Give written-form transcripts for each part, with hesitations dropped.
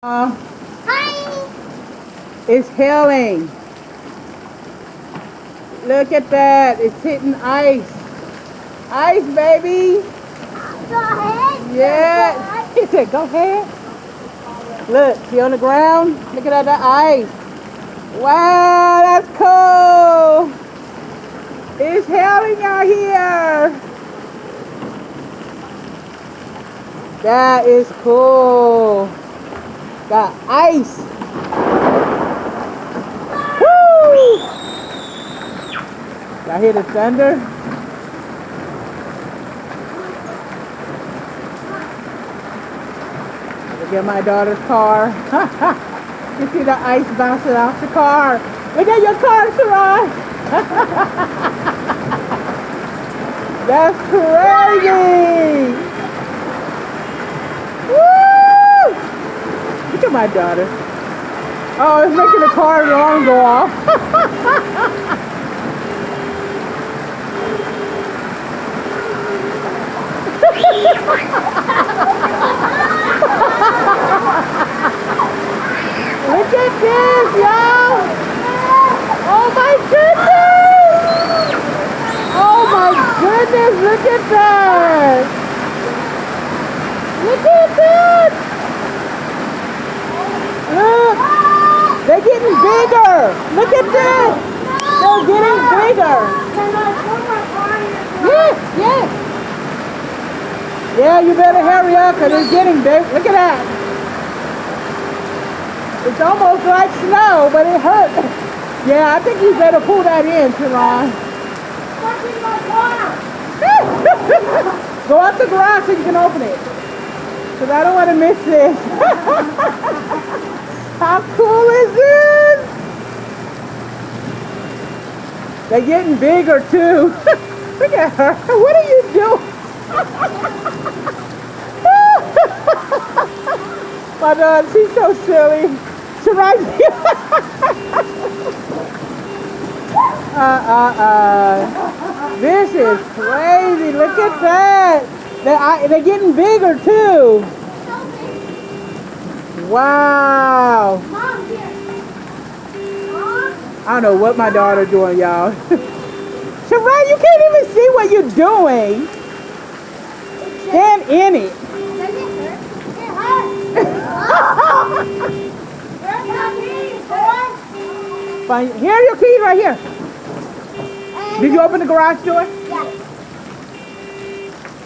Hi. It's hailing. Look at that. It's hitting ice. Ice, baby. Go ahead. Yeah. He said, go ahead. Look, she on the ground. Look at that ice. Wow, that's cool. It's hailing out here. That is cool. Got ice. Woo! Y'all hear the thunder? Look at my daughter's car. You see the ice bouncing off the car. Look at your car, Sharon. That's crazy. Woo! Look at my daughter. Oh, it's making the car alarm go off. Look at this, y'all! Oh my goodness! Oh my goodness, look at that! Look at that! Look! They're getting bigger! Look at this! They're getting bigger! Yes, yes! Yeah, you better hurry up because it's getting big. Look at that! It's almost like snow, but it hurt. Yeah, I think you better pull that in, Sharon. Go out the garage so you can open it. Because I don't want to miss this. How cool is this? They're getting bigger too. Look at her. What are you doing? My daughter, she's so silly. She's right here. This is crazy. Look at that. They're getting bigger too. Wow. I don't know what my daughter's doing, y'all. Sharon, you can't even see what you're doing. Stand in it. Fine. Here are your keys right here. Did you open the garage door? Yeah.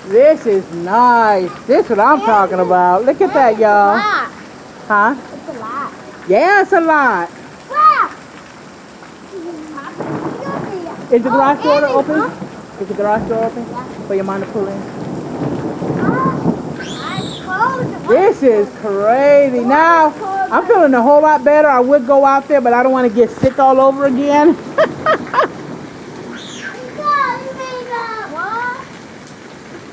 This is nice. This is what I'm talking about. Look at that, y'all. Huh? It's a lot. Yeah, it's a lot. Wow. Is the garage door open? Is the garage door open? Yeah. For your mom to pull in? Cold. This is crazy. Now, I'm feeling a whole lot better. I would go out there, but I don't want to get sick all over again.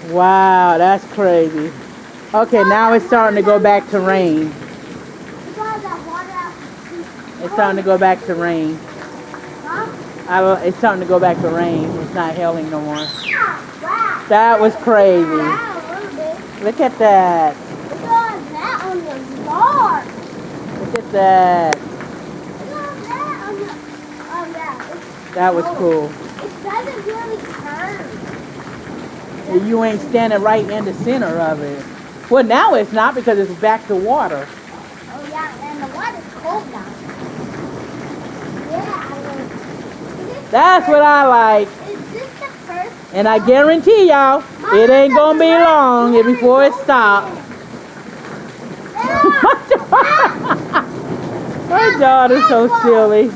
Wow, that's crazy. Okay, now it's starting to go back to rain. It's starting to go back to rain. It's starting to go back to rain. It's not hailing no more. That was crazy. Look at that. Look at that. That was cool. It doesn't really turn. You ain't standing right in the center of it. Well, now it's not because it's back to water. Oh yeah, and the water's cold now. Yeah. That's what I like. Is this the first? And I guarantee y'all, it ain't gonna be long before it stops. My daughter's so silly.